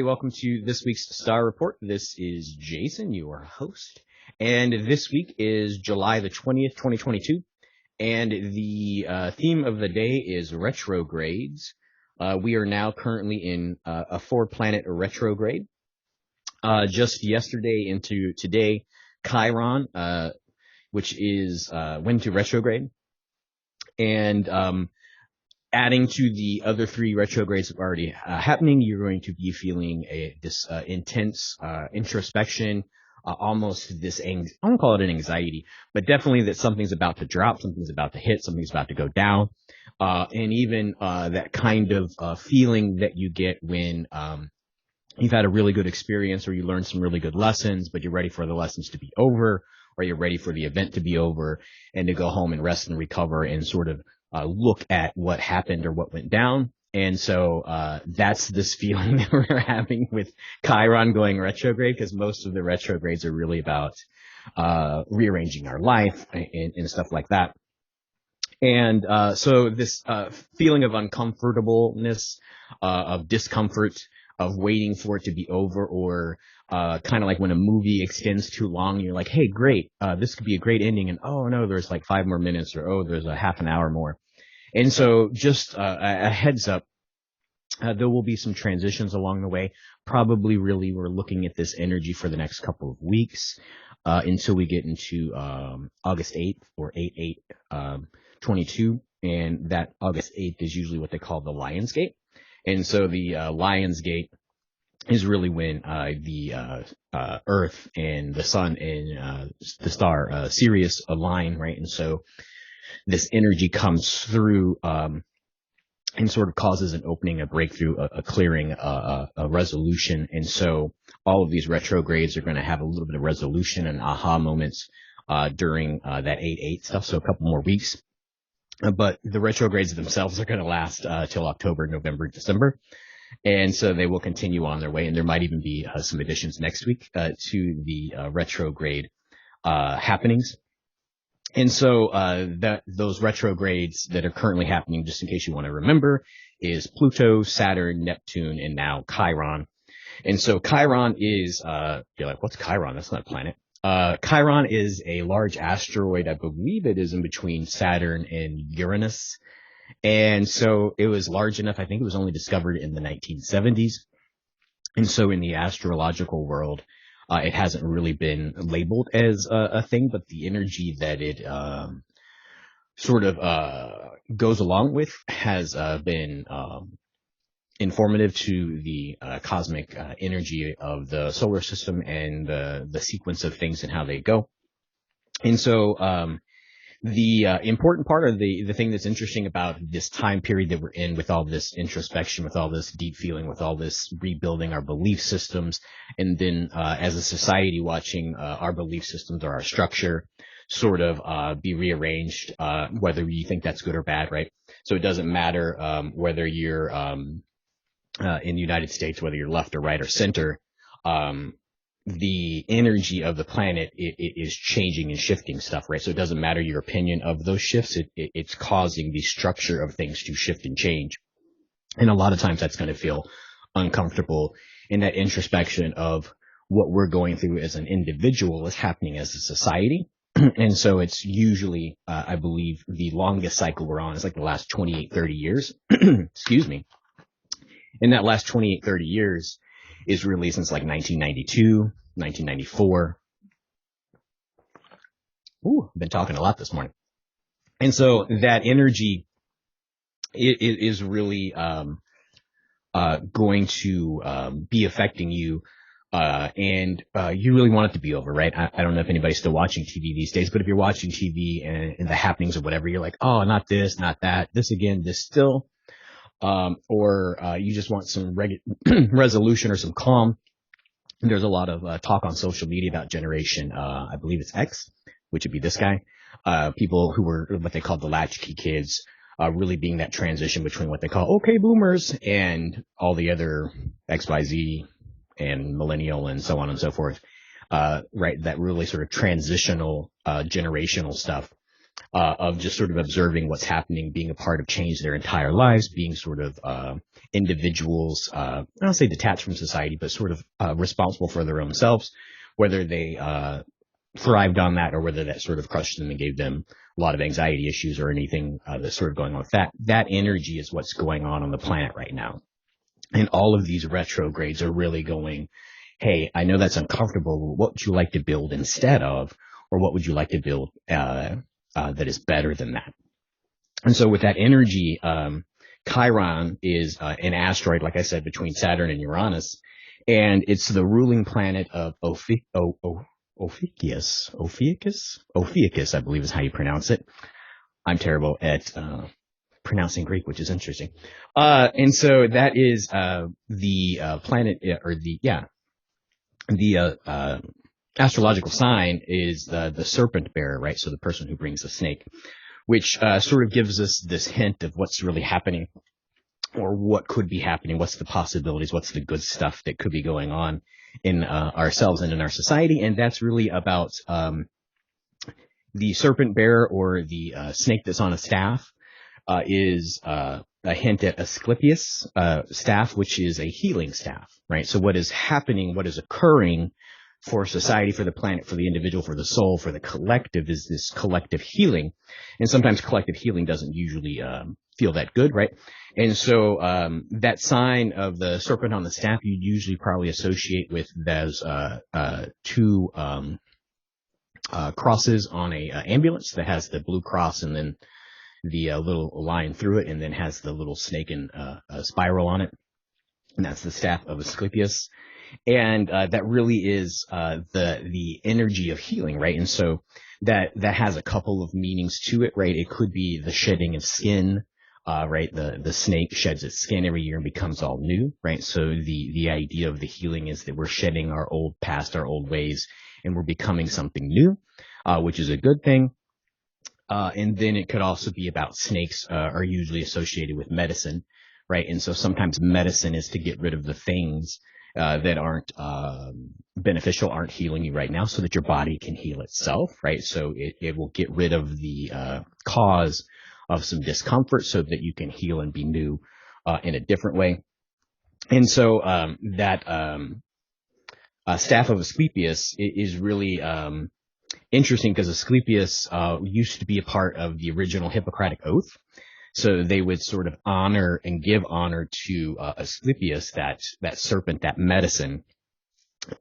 Welcome to this week's Star Report. This is Jason, your host, and this week is July the 20th, 2022, and the theme of the day is retrogrades. We are now currently in a 4-planet retrograde. Just yesterday into today, Chiron, which is went to retrograde, and adding to the other 3 retrogrades that are already happening, you're going to be feeling this intense introspection, almost this, I won't call it an anxiety, but definitely that something's about to drop, something's about to hit, something's about to go down, and even that kind of feeling that you get when you've had a really good experience or you learned some really good lessons, but you're ready for the lessons to be over, or you're ready for the event to be over and to go home and rest and recover and sort of look at what happened or what went down. And so that's this feeling that we're having with Chiron going retrograde, because most of the retrogrades are really about rearranging our life and stuff like that. And so this feeling of uncomfortableness, of discomfort, of waiting for it to be over, or kind of like when a movie extends too long, you're like, hey, great, this could be a great ending, and oh no, there's like 5 more minutes, or oh, there's a half an hour more. And so just a heads up, there will be some transitions along the way. Probably really we're looking at this energy for the next couple of weeks until we get into August 8th or 8/8/22, and that August 8th is usually what they call the Lion's Gate. And so the Lion's Gate is really when the Earth and the Sun and the star Sirius align, right? And so this energy comes through and sort of causes an opening, a breakthrough, a clearing, a resolution. And so all of these retrogrades are going to have a little bit of resolution and aha moments during that 8/8 stuff, so a couple more weeks. But the retrogrades themselves are going to last till October, November, December. And so they will continue on their way. And there might even be some additions next week to the retrograde happenings. And so those retrogrades that are currently happening, just in case you want to remember, is Pluto, Saturn, Neptune, and now Chiron. And so Chiron is, you're like, what's Chiron? That's not a planet. Chiron is a large asteroid. I believe it is in between Saturn and Uranus. And so it was large enough. I think it was only discovered in the 1970s. And so in the astrological world, it hasn't really been labeled as a thing, but the energy that it sort of goes along with has been informative to the cosmic energy of the solar system and the sequence of things and how they go. And so the important part, or the thing that's interesting about this time period that we're in, with all this introspection, with all this deep feeling, with all this rebuilding our belief systems, and then as a society watching our belief systems or our structure sort of be rearranged, whether you think that's good or bad, right? So it doesn't matter whether you're in the United States, whether you're left or right or center, the energy of the planet is changing and shifting stuff, right? So it doesn't matter your opinion of those shifts. It's causing the structure of things to shift and change. And a lot of times that's going to feel uncomfortable, in that introspection of what we're going through as an individual is happening as a society. And so it's usually, I believe, the longest cycle we're on is like the last 28, 30 years. Excuse me. In that last 28, 30 years is really since like 1992, 1994. Ooh, I've been talking a lot this morning. And so that energy is really going to be affecting you. And you really want it to be over, right? I don't know if anybody's still watching TV these days, but if you're watching TV and the happenings or whatever, you're like, oh, not this, not that, this again, this still. Or you just want some resolution or some calm. There's a lot of talk on social media about generation, I believe it's X, which would be this guy. People who were what they call the latchkey kids, really being that transition between what they call okay boomers and all the other XYZ and millennial and so on and so forth. Right, that really sort of transitional generational stuff. of just sort of observing what's happening, being a part of change their entire lives, being sort of individuals, I don't say detached from society, but sort of responsible for their own selves, whether they thrived on that or whether that sort of crushed them and gave them a lot of anxiety issues or anything that's sort of going on with that. That energy is what's going on the planet right now. And all of these retrogrades are really going, hey, I know that's uncomfortable. What would you like to build instead of, or what would you like to build that is better than that? And so with that energy, Chiron is an asteroid, like I said, between Saturn and Uranus, and it's the ruling planet of Ophiuchus, I believe is how you pronounce it. I'm terrible at pronouncing Greek, which is interesting. And so that is the planet, or the astrological sign is the serpent bearer, right? So the person who brings the snake, which sort of gives us this hint of what's really happening or what could be happening, what's the possibilities, what's the good stuff that could be going on in ourselves and in our society. And that's really about the serpent bearer, or the snake that's on a staff, is a hint at Asclepius staff, which is a healing staff, right? So what is happening, what is occurring for society, for the planet, for the individual, for the soul, for the collective, is this collective healing. And sometimes collective healing doesn't usually feel that good, right? And so that sign of the serpent on the staff, you usually probably associate with those two crosses on a ambulance that has the blue cross and then the little line through it, and then has the little snake and a spiral on it. And that's the staff of Asclepius. And that really is the energy of healing, right? And so that has a couple of meanings to it, right? It could be the shedding of skin, right? The snake sheds its skin every year and becomes all new, right? So the idea of the healing is that we're shedding our old past, our old ways, and we're becoming something new, which is a good thing. And then it could also be about snakes are usually associated with medicine, right? And so sometimes medicine is to get rid of the things that aren't beneficial, aren't healing you right now, so that your body can heal itself, right? So it will get rid of the cause of some discomfort so that you can heal and be new in a different way. And so that staff of Asclepius is really interesting, because Asclepius used to be a part of the original Hippocratic Oath. So they would sort of honor and give honor to Asclepius, that serpent, that medicine,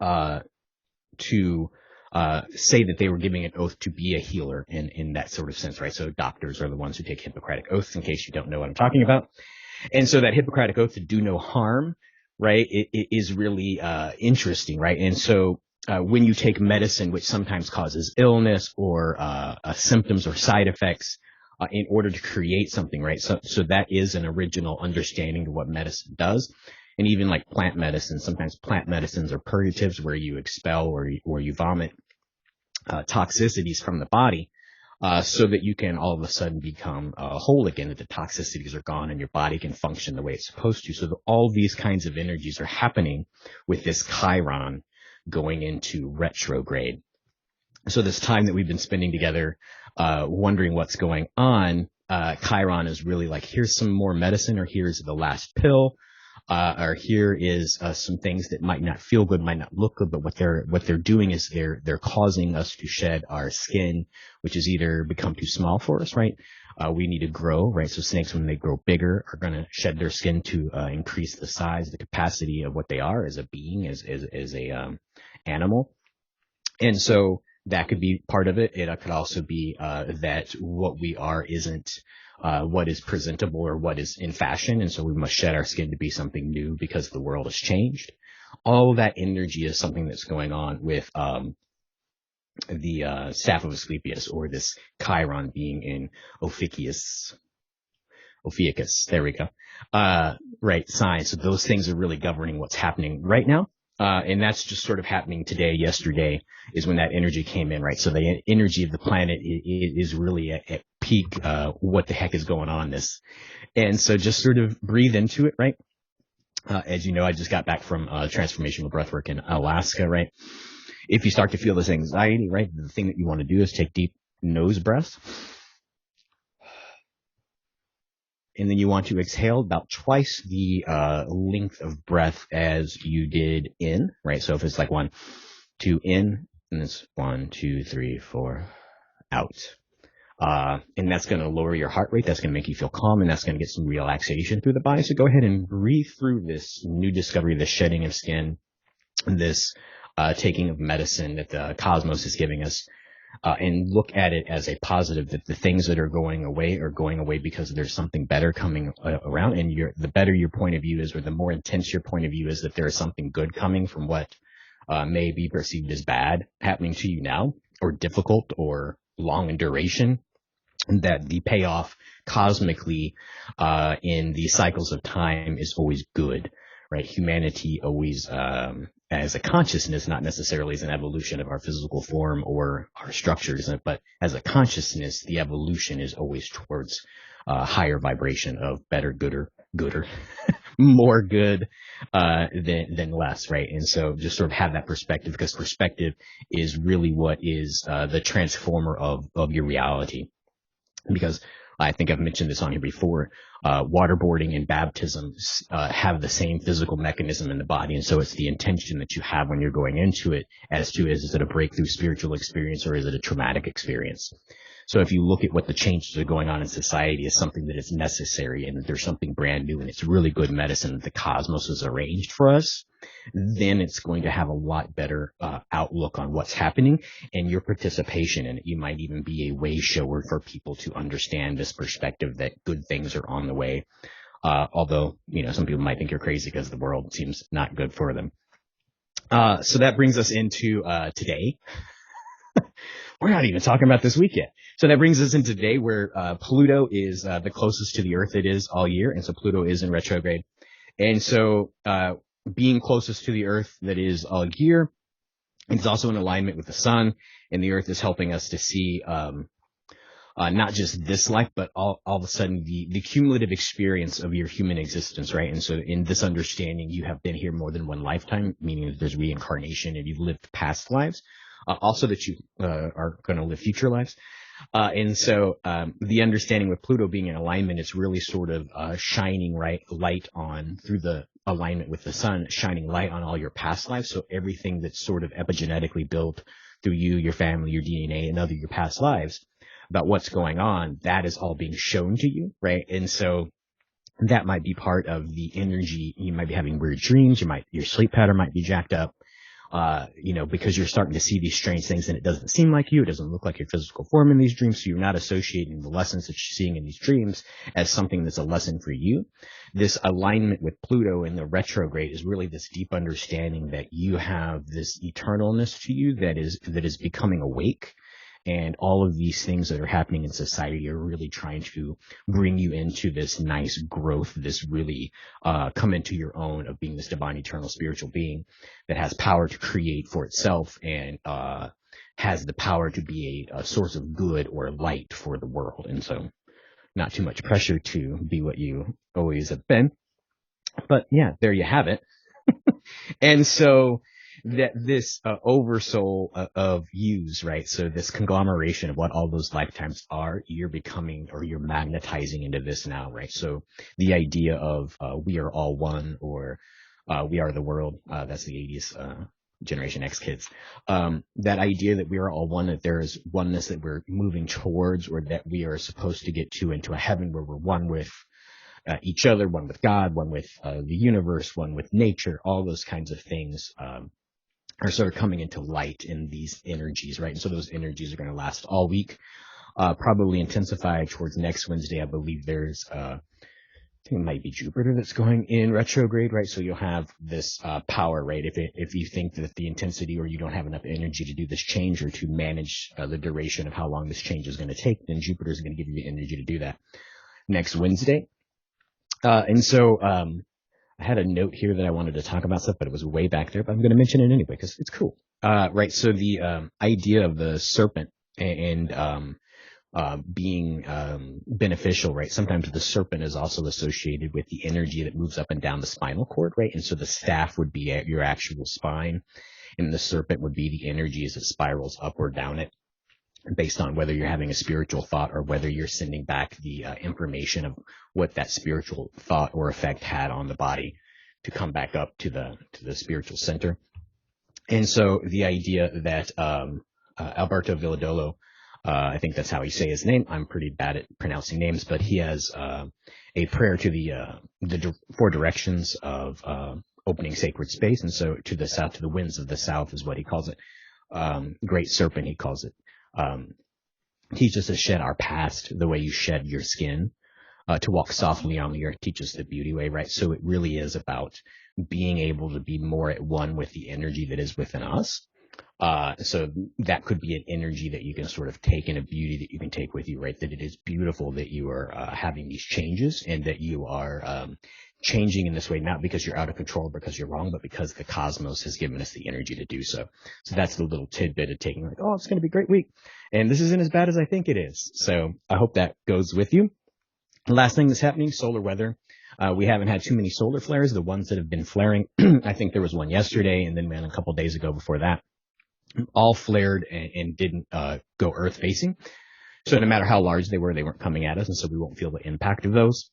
to say that they were giving an oath to be a healer in that sort of sense, right? So doctors are the ones who take Hippocratic oaths, in case you don't know what I'm talking about. And so that Hippocratic oath to do no harm, right, it is really interesting, right? And so when you take medicine, which sometimes causes illness or symptoms or side effects, in order to create something, right? So that is an original understanding of what medicine does. And even like plant medicine, sometimes plant medicines are purgatives, where you expel or you vomit toxicities from the body, so that you can all of a sudden become whole again, that the toxicities are gone and your body can function the way it's supposed to. So all these kinds of energies are happening with this Chiron going into retrograde. So this time that we've been spending together, wondering what's going on, Chiron is really like, here's some more medicine, or here's the last pill, or here is some things that might not feel good, might not look good, but what they're doing is they're causing us to shed our skin, which has either become too small for us, right? We need to grow, right? So snakes, when they grow bigger, are going to shed their skin to increase the size, the capacity of what they are as a being, as a animal. And so that could be part of it. It could also be that what we are isn't what is presentable or what is in fashion, and so we must shed our skin to be something new because the world has changed. All of that energy is something that's going on with the staff of Asclepius, or this Chiron being in Ophiuchus. There we go. Right, sign. So those things are really governing what's happening right now. And that's just sort of happening today. Yesterday is when that energy came in, right? So the energy of the planet is really at peak. What the heck is going on this? And so just sort of breathe into it, right? As you know, I just got back from transformational breathwork in Alaska, right? If you start to feel this anxiety, right, the thing that you want to do is take deep nose breaths. And then you want to exhale about twice the length of breath as you did in, right? So if it's like 1, 2 in, and it's 1, 2, 3, 4 out. And that's going to lower your heart rate. That's going to make you feel calm, and that's going to get some relaxation through the body. So go ahead and breathe through this new discovery, this shedding of skin, this taking of medicine that the cosmos is giving us, and look at it as a positive, that the things that are going away because there's something better coming around. And the better your point of view is, or the more intense your point of view is, that there is something good coming from what may be perceived as bad happening to you now, or difficult, or long in duration, that the payoff cosmically in the cycles of time is always good, right? Humanity always, as a consciousness, not necessarily as an evolution of our physical form or our structures, but as a consciousness, the evolution is always towards higher vibration of better, gooder, more good than less, right? And so just sort of have that perspective, because perspective is really what is the transformer of your reality. Because I think I've mentioned this on here before, waterboarding and baptism have the same physical mechanism in the body. And so it's the intention that you have when you're going into it as to, is it a breakthrough spiritual experience, or is it a traumatic experience? So if you look at what the changes are going on in society as something that is necessary, and that there's something brand new, and it's really good medicine that the cosmos has arranged for us, then it's going to have a lot better outlook on what's happening, and your participation in it. You might even be a way shower for people to understand this perspective that good things are on the way. Although, some people might think you're crazy because the world seems not good for them. So that brings us into today. We're not even talking about this week yet. So that brings us into today, where Pluto is the closest to the Earth it is all year. And so Pluto is in retrograde. And so being closest to the Earth that is all year, it's also in alignment with the sun. And the Earth is helping us to see not just this life, but all of a sudden the cumulative experience of your human existence, right? And so in this understanding, you have been here more than one lifetime, meaning that there's reincarnation and you've lived past lives. Also that you are going to live future lives. And so the understanding with Pluto being in alignment, it's really sort of shining light on, through the alignment with the sun, shining light on all your past lives. So everything that's sort of epigenetically built through you, your family, your DNA, and your past lives, about what's going on, that is all being shown to you, right? And so that might be part of the energy. You might be having weird dreams. Your sleep pattern might be jacked up. Because you're starting to see these strange things, and it doesn't seem like you. It doesn't look like your physical form in these dreams. So you're not associating the lessons that you're seeing in these dreams as something that's a lesson for you. This alignment with Pluto in the retrograde is really this deep understanding that you have this eternalness to you that is becoming awake. And all of these things that are happening in society are really trying to bring you into this nice growth, this really come into your own of being this divine, eternal, spiritual being that has power to create for itself, and has the power to be a source of good or light for the world. And so not too much pressure to be what you always have been. But yeah, there you have it. And so that this oversoul of yous, right? So this conglomeration of what all those lifetimes are, you're becoming, or you're magnetizing into this now, right? So the idea of we are all one, or we are the world, that's the 80s Generation X kids. That idea that we are all one, that there is oneness that we're moving towards, or that we are supposed to get into a heaven where we're one with each other, one with God, one with the universe, one with nature, all those kinds of things are sort of coming into light in these energies, right? And so those energies are going to last all week, probably intensify towards next Wednesday. I believe there's, I think it might be Jupiter that's going in retrograde, right? So you'll have this power, right? If you think that the intensity, or you don't have enough energy to do this change, or to manage the duration of how long this change is going to take, then Jupiter is going to give you the energy to do that next Wednesday. And so I had a note here that I wanted to talk about stuff, but it was way back there, but I'm going to mention it anyway because it's cool. Right. So the idea of the serpent and being beneficial, right? Sometimes the serpent is also associated with the energy that moves up and down the spinal cord, right? And so the staff would be at your actual spine, and the serpent would be the energy as it spirals up or down it. based on whether you're having a spiritual thought or whether you're sending back the information of what that spiritual thought or effect had on the body to come back up to the spiritual center. And so the idea that Alberto Villadolo, I think that's how you say his name. I'm pretty bad at pronouncing names, but he has a prayer to the four directions of opening sacred space. And so to the south, to the winds of the south is what he calls it. Great serpent, he calls it. Teach us to shed our past the way you shed your skin. To walk softly on the earth, teach us the beauty way, right? So it really is about being able to be more at one with the energy that is within us. So that could be an energy that you can sort of take and a beauty that you can take with you, right? That it is beautiful that you are having these changes and that you are changing in this way, not because you're out of control, because you're wrong, but because the cosmos has given us the energy to do so. So that's the little tidbit of taking like, oh, it's going to be a great week. And this isn't as bad as I think it is. So I hope that goes with you. Last thing that's happening, solar weather. We haven't had too many solar flares. The ones that have been flaring, I think there was one yesterday and then a couple days ago before that, all flared and didn't go earth facing. So no matter how large they weren't coming at us. And so we won't feel the impact of those.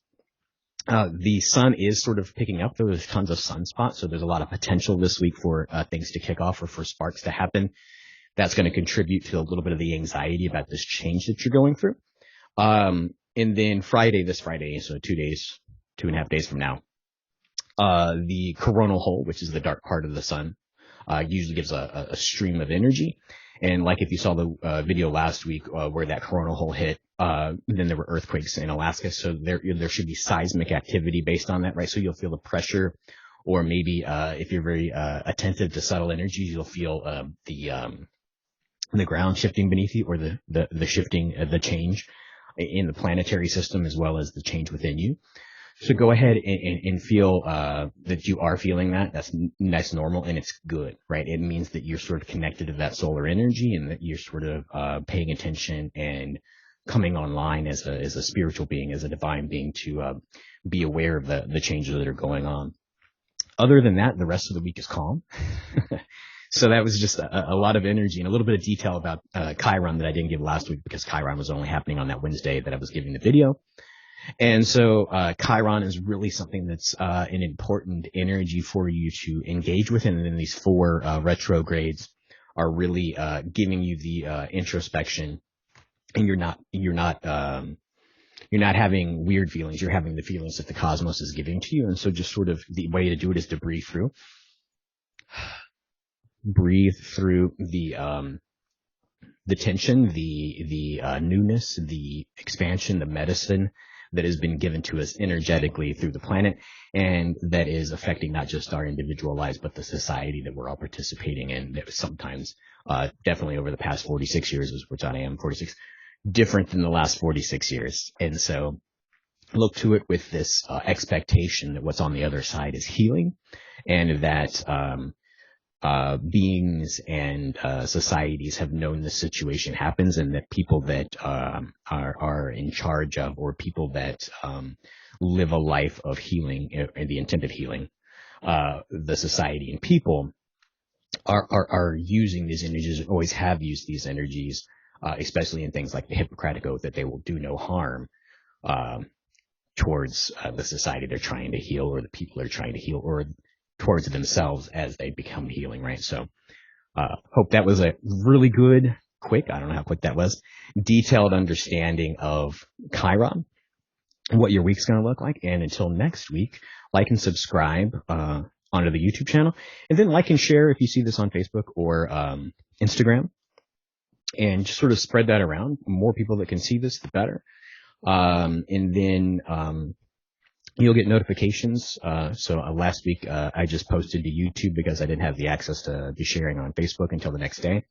The sun is sort of picking up. There's tons of sunspots. So there's a lot of potential this week for things to kick off or for sparks to happen. That's going to contribute to a little bit of the anxiety about this change that you're going through. And then this Friday, so 2.5 days from now, the coronal hole, which is the dark part of the sun, usually gives a stream of energy. And like if you saw the video last week where that coronal hole hit, then there were earthquakes in Alaska. So there should be seismic activity based on that, right? So you'll feel the pressure, or maybe if you're very attentive to subtle energies, you'll feel the ground shifting beneath you, or the shifting, the change in the planetary system, as well as the change within you. So go ahead and feel that you are feeling that. That's normal and it's good, right? It means that you're sort of connected to that solar energy and that you're sort of paying attention and coming online as a spiritual being, as a divine being, to be aware of the changes that are going on. Other than that, the rest of the week is calm. So that was just a lot of energy and a little bit of detail about Chiron that I didn't give last week because Chiron was only happening on that Wednesday that I was giving the video. And so Chiron is really something that's an important energy for you to engage with. And then these 4 retrogrades are really giving you the introspection, and you're not having weird feelings. You're having the feelings that the cosmos is giving to you. And so just sort of the way to do it is to breathe through. Breathe through the tension, the newness, the expansion, the medicine that has been given to us energetically through the planet, and that is affecting not just our individual lives, but the society that we're all participating in. That sometimes, definitely over the past 46 years, which I am 46, different than the last 46 years. And so look to it with this expectation that what's on the other side is healing, and that beings and societies have known this situation happens, and that people that are in charge of, or people that live a life of healing, and the intent of healing, the society and people are using these energies, always have used these energies, especially in things like the Hippocratic Oath, that they will do no harm towards the society they're trying to heal, or the people they're trying to heal, or towards themselves as they become healing, right? So hope that was a really good, quick, I don't know how quick that was, detailed understanding of Chiron, what your week's going to look like. And until next week, like and subscribe onto the YouTube channel, and then like and share if you see this on Facebook or Instagram, and just sort of spread that around. The more people that can see this, the better. And then you'll get notifications. So last week I just posted to YouTube because I didn't have the access to be sharing on Facebook until the next day.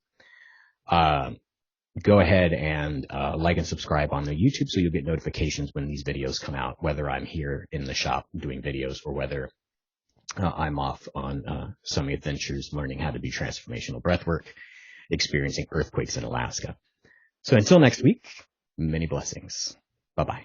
Go ahead and like and subscribe on the YouTube so you'll get notifications when these videos come out, whether I'm here in the shop doing videos or whether I'm off on some adventures learning how to do transformational breathwork, experiencing earthquakes in Alaska. So until next week, many blessings. Bye-bye.